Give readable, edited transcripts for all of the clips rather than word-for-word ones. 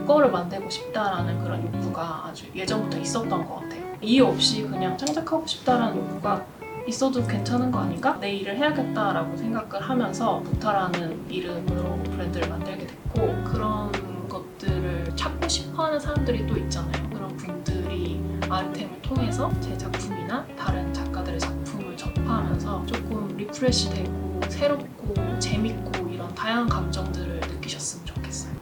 거를 만들고 싶다라는 그런 욕구가 아주 예전부터 있었던 것 같아요. 이유 없이 그냥 창작하고 싶다라는 욕구가 있어도 괜찮은 거 아닌가? 내 일을 해야겠다라고 생각을 하면서 부타라는 이름으로 브랜드를 만들게 됐고, 그런 것들을 찾고 싶어하는 사람들이 또 있잖아요. 그런 분들이 아이템을 통해서 제 작품이나 다른 작가들의 작품을 접하면서 조금 리프레시되고 새롭고 재밌고 이런 다양한 감정들을 느끼셨으면 좋겠어요.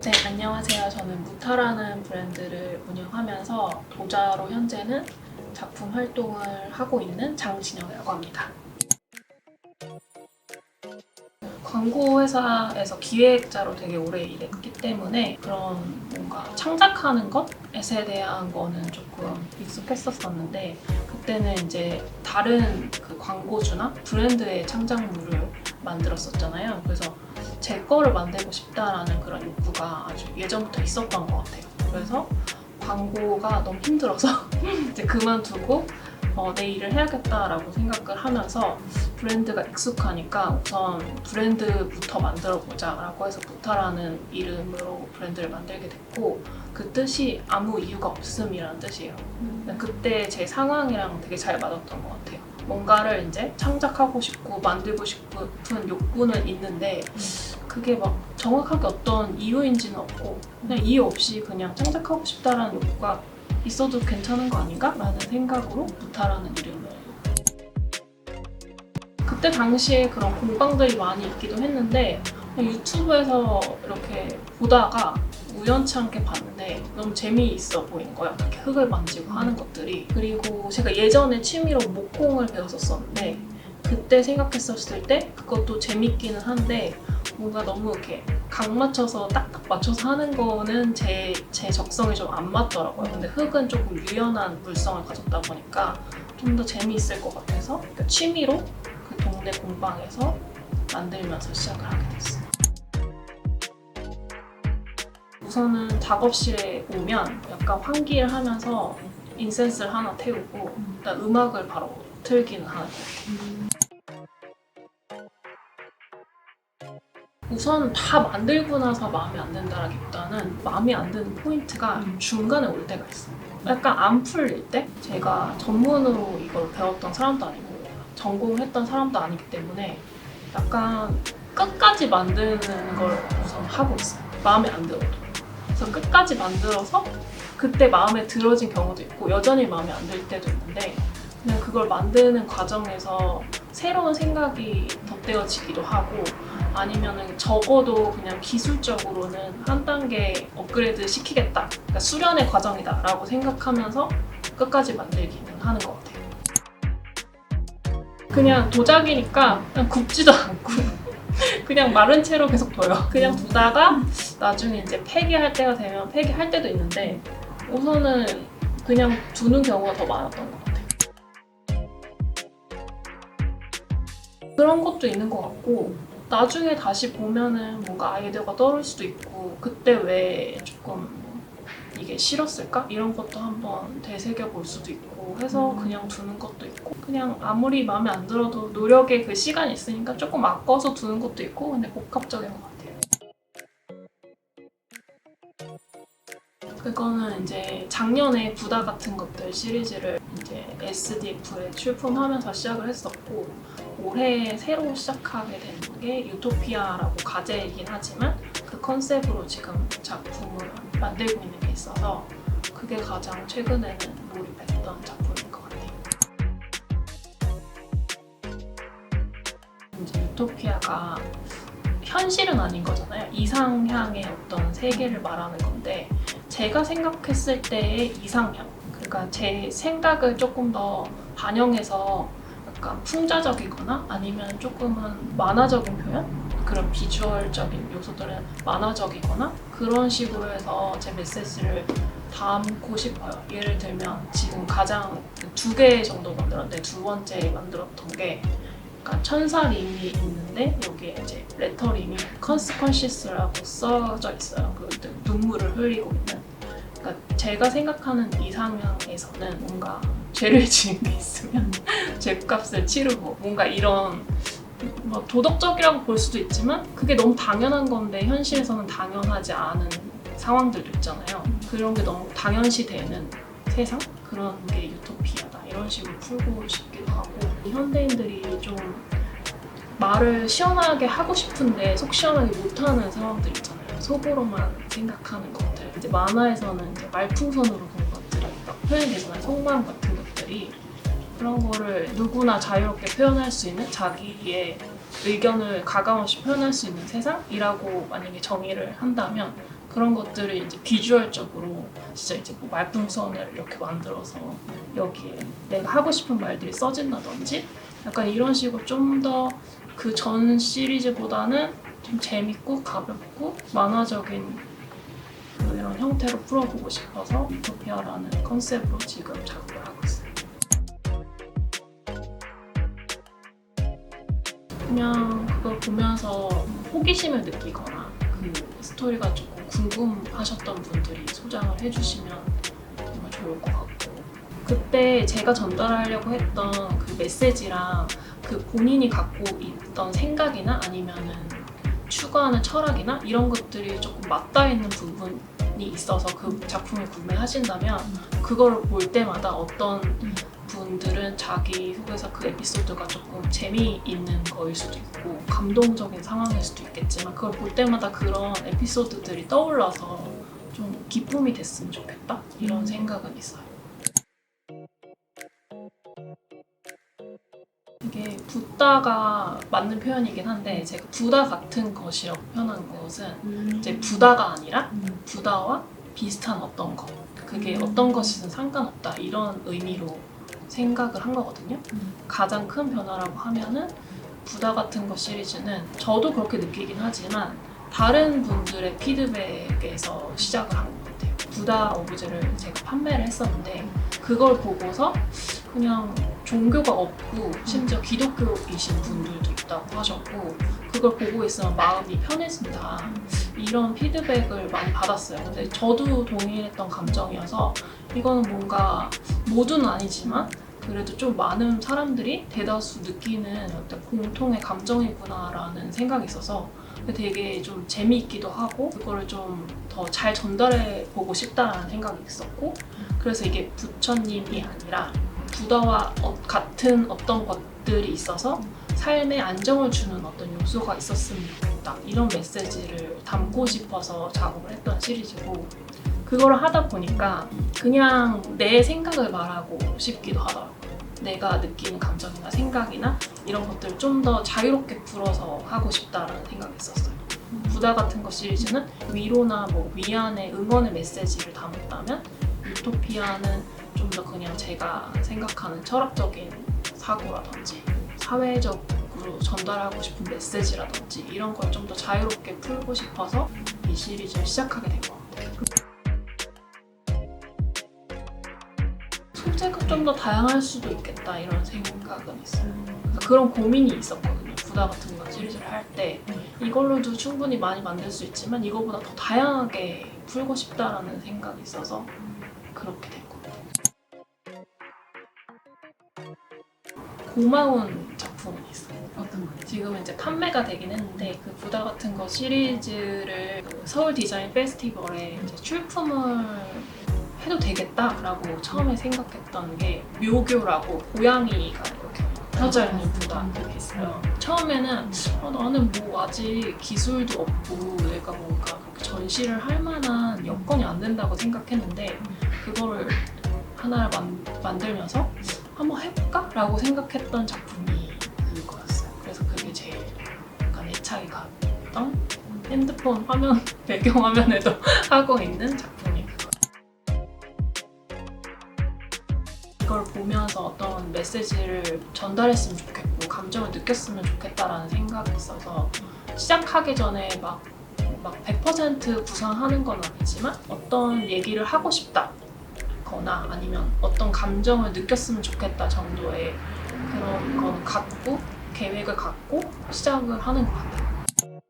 네, 안녕하세요. 저는 무타라는 브랜드를 운영하면서 도자로 현재는 작품 활동을 하고 있는 장진영이라고 합니다. 광고 회사에서 기획자로 되게 오래 일했기 때문에 그런 뭔가 창작하는 것에 대한 거는 조금 익숙했었는데, 그때는 이제 다른 그 광고주나 브랜드의 창작물을 만들었었잖아요. 그래서 제 거를 만들고 싶다라는 그런 욕구가 아주 예전부터 있었던 것 같아요. 그래서 광고가 너무 힘들어서 이제 그만두고 내 일을 해야겠다라고 생각을 하면서 브랜드가 익숙하니까 우선 브랜드부터 만들어보자 라고 해서 부타라는 이름으로 브랜드를 만들게 됐고, 그 뜻이 아무 이유가 없음이라는 뜻이에요. 그때 제 상황이랑 되게 잘 맞았던 것 같아요. 뭔가를 이제 창작하고 싶고 만들고 싶은 욕구는 있는데 그게 막 정확하게 어떤 이유인지는 없고, 그냥 이유 없이 그냥 창작하고 싶다라는 욕구가 있어도 괜찮은 거 아닌가? 라는 생각으로 부타라는 이름을. 그때 당시에 그런 공방들이 많이 있기도 했는데 유튜브에서 이렇게 보다가 우연치 않게 봤는데 너무 재미있어 보이는 거예요. 이렇게 흙을 만지고 하는 것들이. 그리고 제가 예전에 취미로 목공을 배웠었는데 그때 생각했었을 때 그것도 재밌기는 한데 뭔가 너무 이렇게 각 맞춰서 딱딱 맞춰서 하는 거는 제 적성에 좀 안 맞더라고요. 근데 흙은 조금 유연한 물성을 가졌다 보니까 좀 더 재미있을 것 같아서 그러니까 취미로 그 동네 공방에서 만들면서 시작을 하게 됐어요. 우선은 작업실에 오면 약간 환기를 하면서 인센스를 하나 태우고 일단 음악을 바로 틀기는 하는 거예요. 우선 다 만들고 나서 마음에 안 든다라기보다는 마음에 안 드는 포인트가 중간에 올 때가 있어요. 약간 안 풀릴 때? 제가 전문으로 이걸 배웠던 사람도 아니고 전공했던 사람도 아니기 때문에 약간 끝까지 만드는 걸 우선 하고 있어요. 마음에 안 들어도. 그래서 끝까지 만들어서 그때 마음에 들어진 경우도 있고 여전히 마음에 안 들 때도 있는데, 그냥 그걸 만드는 과정에서 새로운 생각이 덧대어지기도 하고, 아니면은 적어도 그냥 기술적으로는 한 단계 업그레이드 시키겠다, 그러니까 수련의 과정이다 라고 생각하면서 끝까지 만들기는 하는 것 같아요. 그냥 도자기니까 그냥 굽지도 않고 그냥 마른 채로 계속 둬요. 그냥 두다가 나중에 이제 폐기할 때가 되면 폐기할 때도 있는데 우선은 그냥 두는 경우가 더 많았던 것 같아요. 그런 것도 있는 것 같고, 나중에 다시 보면은 뭔가 아이디어가 떠오를 수도 있고 그때 왜 조금 이게 싫었을까? 이런 것도 한번 되새겨 볼 수도 있고 해서 그냥 두는 것도 있고, 그냥 아무리 마음에 안 들어도 노력의 그 시간이 있으니까 조금 아껴서 두는 것도 있고, 근데 복합적인 것 같아요. 그거는 이제 작년에 부다 같은 것들 시리즈를 이제 SDF에 출품하면서 시작을 했었고, 올해 새로 시작하게 된 게 유토피아라고 가제이긴 하지만 그 컨셉으로 지금 작품을 만들고 있는 게 있어서 그게 가장 최근에는 몰입했던 작품인 것 같아요. 이제 유토피아가 현실은 아닌 거잖아요. 이상향의 어떤 세계를 말하는 건데, 제가 생각했을 때의 이상향, 그러니까 제 생각을 조금 더 반영해서 약간 풍자적이거나 아니면 조금은 만화적인 표현? 그런 비주얼적인 요소들은 만화적이거나 그런 식으로 해서 제 메시지를 담고 싶어요. 예를 들면 지금 가장 2개 정도 만들었는데 두 번째 만들었던 게 약간 천사림이 있는데 여기에 이제 레터링이 consequences라고 써져 있어요. 그 눈물을 흘리고 있는. 그러니까 제가 생각하는 이상향에서는 뭔가 죄를 지은 게 있으면 죄값을 치르고 뭔가 이런 뭐 도덕적이라고 볼 수도 있지만 그게 너무 당연한 건데 현실에서는 당연하지 않은 상황들도 있잖아요. 그런 게 너무 당연시되는 세상? 그런 게 유토피아다 이런 식으로 풀고 싶기도 하고, 현대인들이 좀 말을 시원하게 하고 싶은데 속 시원하게 못하는 상황들 있잖아요. 속으로만 생각하는 것들. 이제 만화에서는 이제 말풍선으로 본 것들이 막 표현이 되잖아요. 속마음 같은 것들이. 그런 거를 누구나 자유롭게 표현할 수 있는, 자기의 의견을 가감없이 표현할 수 있는 세상이라고 만약에 정의를 한다면, 그런 것들을 이제 비주얼적으로 진짜 이제 뭐 말풍선을 이렇게 만들어서 여기에 내가 하고 싶은 말들이 써진다든지 약간 이런 식으로 좀 더 그 전 시리즈보다는 좀 재밌고 가볍고 만화적인 그런 형태로 풀어보고 싶어서 유토피아라는 컨셉으로 지금 작업을 하고 있어요. 그냥 그걸 보면서 호기심을 느끼거나 그 스토리가 조금 궁금하셨던 분들이 소장을 해주시면 정말 좋을 것 같고, 그때 제가 전달하려고 했던 그 메시지랑 그 본인이 갖고 있던 생각이나 아니면은 추구하는 철학이나 이런 것들이 조금 맞닿아 있는 부분이 있어서 그 작품을 구매하신다면 그걸 볼 때마다 어떤 분들은 자기 속에서 그 에피소드가 조금 재미있는 거일 수도 있고 감동적인 상황일 수도 있겠지만, 그걸 볼 때마다 그런 에피소드들이 떠올라서 좀 기쁨이 됐으면 좋겠다 이런 생각은 있어요. 이게 붓다가 맞는 표현이긴 한데, 제가 부다 같은 것이라고 표현한 것은 이제 부다가 아니라 부다와 비슷한 어떤 것, 그게 어떤 것이든 상관없다 이런 의미로 생각을 한 거거든요. 가장 큰 변화라고 하면은 부다 같은 것 시리즈는 저도 그렇게 느끼긴 하지만 다른 분들의 피드백에서 시작을 한 것 같아요. 부다 오브제를 제가 판매를 했었는데 그걸 보고서 그냥 종교가 없고 심지어 기독교이신 분들도 있다고 하셨고, 그걸 보고 있으면 마음이 편해진다 이런 피드백을 많이 받았어요. 근데 저도 동일했던 감정이어서 이거는 뭔가 모두는 아니지만 그래도 좀 많은 사람들이 대다수 느끼는 어떤 공통의 감정이구나라는 생각이 있어서 되게 좀 재미있기도 하고 그거를 좀 더 잘 전달해 보고 싶다라는 생각이 있었고, 그래서 이게 부처님이 아니라 부다와 같은 어떤 것들이 있어서 삶에 안정을 주는 어떤 요소가 있었으면 좋겠다 이런 메시지를 담고 싶어서 작업을 했던 시리즈고, 그걸 하다 보니까 그냥 내 생각을 말하고 싶기도 하더라고요. 내가 느끼는 감정이나 생각이나 이런 것들을 좀 더 자유롭게 풀어서 하고 싶다라는 생각이 있었어요. 부다 같은 것 시리즈는 위로나 뭐 위안의 응원의 메시지를 담았다면, 유토피아는 좀 더 그냥 제가 생각하는 철학적인 사고라든지 사회적으로 전달하고 싶은 메시지라든지 이런 걸 좀 더 자유롭게 풀고 싶어서 이 시리즈를 시작하게 된 것 같아요. 소재가 좀 더 다양할 수도 있겠다 이런 생각은 있어요. 그런 고민이 있었거든요. 부다 같은 거 시리즈를 할 때 이걸로도 충분히 많이 만들 수 있지만 이거보다 더 다양하게 풀고 싶다라는 생각이 있어서 그렇게 된 것 같아요. 고마운 작품이 있어요. 어떤 거요? 지금은 이제 판매가 되긴 했는데 그 부다 같은 거 시리즈를 그 서울 디자인 페스티벌에 이제 출품을 해도 되겠다라고 처음에 생각했던 게 묘교라고 고양이가 이렇게 펴져 있는 부다가 있어요. 처음에는 나는 뭐 아직 기술도 없고 내가 뭔가 그렇게 전시를 할 만한 여건이 안 된다고 생각했는데 그거를 하나를 만들면서 한번 해볼까? 라고 생각했던 작품이 그거였어요. 그래서 그게 제일 약간 애착이 갔던, 핸드폰 화면, 배경화면에도 하고 있는 작품이 그거예요. 이걸 보면서 어떤 메시지를 전달했으면 좋겠고 감정을 느꼈으면 좋겠다라는 생각이 있어서 시작하기 전에 막 100% 구상하는 건 아니지만 어떤 얘기를 하고 싶다 거나 아니면 어떤 감정을 느꼈으면 좋겠다 정도의 그런 건 갖고 계획을 갖고 시작을 하는 것 같아요.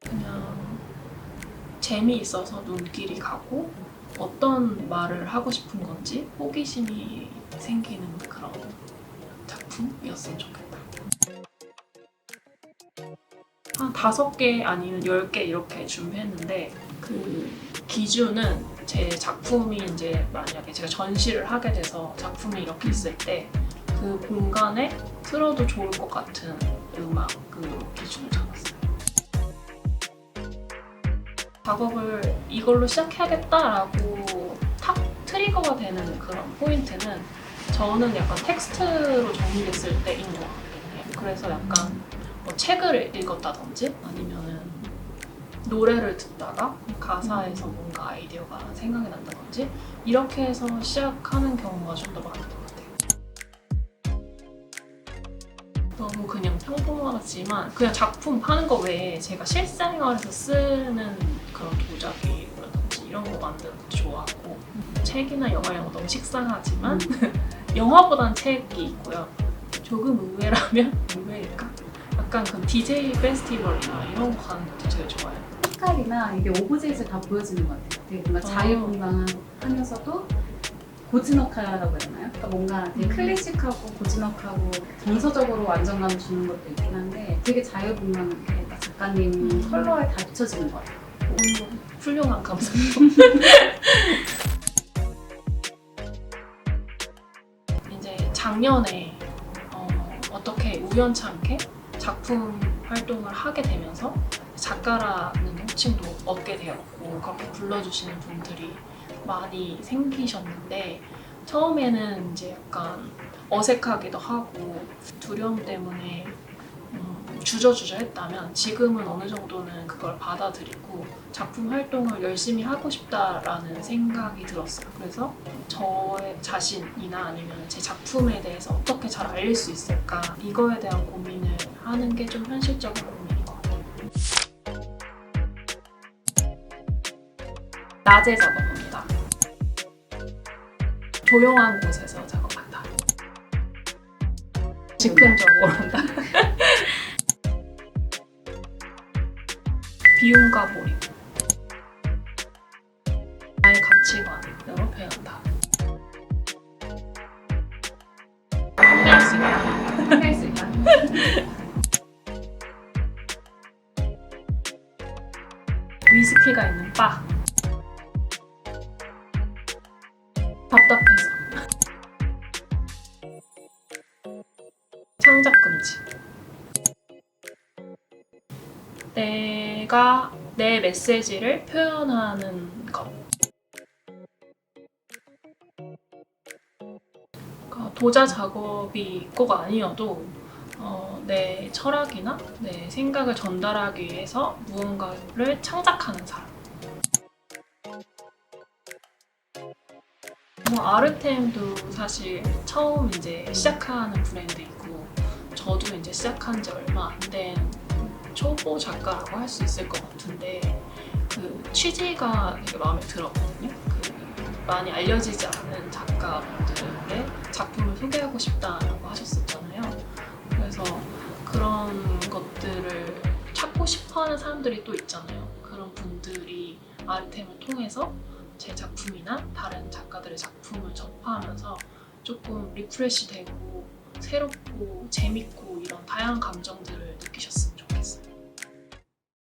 그냥 재미있어서 눈길이 가고 어떤 말을 하고 싶은 건지 호기심이 생기는 그런 작품이었으면 좋겠다. 한 5개 아니면 10개 이렇게 준비했는데 그 기준은 제 작품이 이제 만약에 제가 전시를 하게 돼서 작품이 이렇게 있을 때 그 공간에 틀어도 좋을 것 같은 음악 그 기준을 잡았어요. 작업을 이걸로 시작해야겠다라고 탁 트리거가 되는 그런 포인트는 저는 약간 텍스트로 정리됐을 때인 것 같거든요. 그래서 약간 뭐 책을 읽었다든지 아니면은 노래를 듣다가 가사에서 뭔가 아이디어가 생각이 난다든지 이렇게 해서 시작하는 경우가 좀 더 많은 것 같아요. 너무 그냥 평범하지만 그냥 작품 하는 거 외에 제가 실생활에서 쓰는 그런 도자기라든지 이런 거 만드는 것도 좋아하고 책이나 영화 이런 거 너무 식상하지만 영화보단 책이 있고요. 조금 의외라면 의외일까? 약간 그 DJ 페스티벌이나 이런 거 가는 것도 되게 좋아해요. 색깔이나 이게 오브제에서 다 보여지는 것 같아요. 되게 뭔가 자유분방하면서도 고즈넉하다고 해야 되나요? 그러니까 뭔가 되게 클래식하고 고즈넉하고 정서적으로 안정감을 주는 것도 있긴 한데 되게 자유분방하게 작가님 컬러에 다 비춰지는 것 같아요. 훌륭한 감상이고 이제 작년에 어떻게 우연찮게 작품 활동을 하게 되면서 작가라는 호칭도 얻게 되었고 그렇게 불러주시는 분들이 많이 생기셨는데 처음에는 이제 약간 어색하기도 하고 두려움 때문에 주저주저 했다면 지금은 어느 정도는 그걸 받아들이고 작품 활동을 열심히 하고 싶다라는 생각이 들었어요. 그래서 저의 자신이나 아니면 제 작품에 대해서 어떻게 잘 알릴 수 있을까 이거에 대한 고민을 하는 게 좀 현실적인 고민인 것 같아요. 낮에 작업합니다. 조용한 곳에서 작업한다. 즉흥적으로 한다. 비움과 몰입. 나의 가치관으로 표현한다. 할 수 있다. 할 수 있다. 위스키가 있는 바. 답답해서. 창작 금지. 내가 내 메시지를 표현하는 것. 그러니까 도자 작업이 꼭 아니어도 내 철학이나 내 생각을 전달하기 위해서 무언가를 창작하는 사람. 아르템도 사실 처음 이제 시작하는 브랜드이고 저도 이제 시작한 지 얼마 안 된 초보 작가라고 할 수 있을 것 같은데 그 취지가 되게 마음에 들었거든요. 그 많이 알려지지 않는 작가분들의 작품을 소개하고 싶다라고 하셨었잖아요. 그래서 그런 것들을 찾고 싶어하는 사람들이 또 있잖아요. 그런 분들이 아르템을 통해서 제 작품이나 다른 작가들의 작품을 접하면서 조금 리프레시 되고 새롭고 재밌고 이런 다양한 감정들을 느끼셨으면 좋겠어요.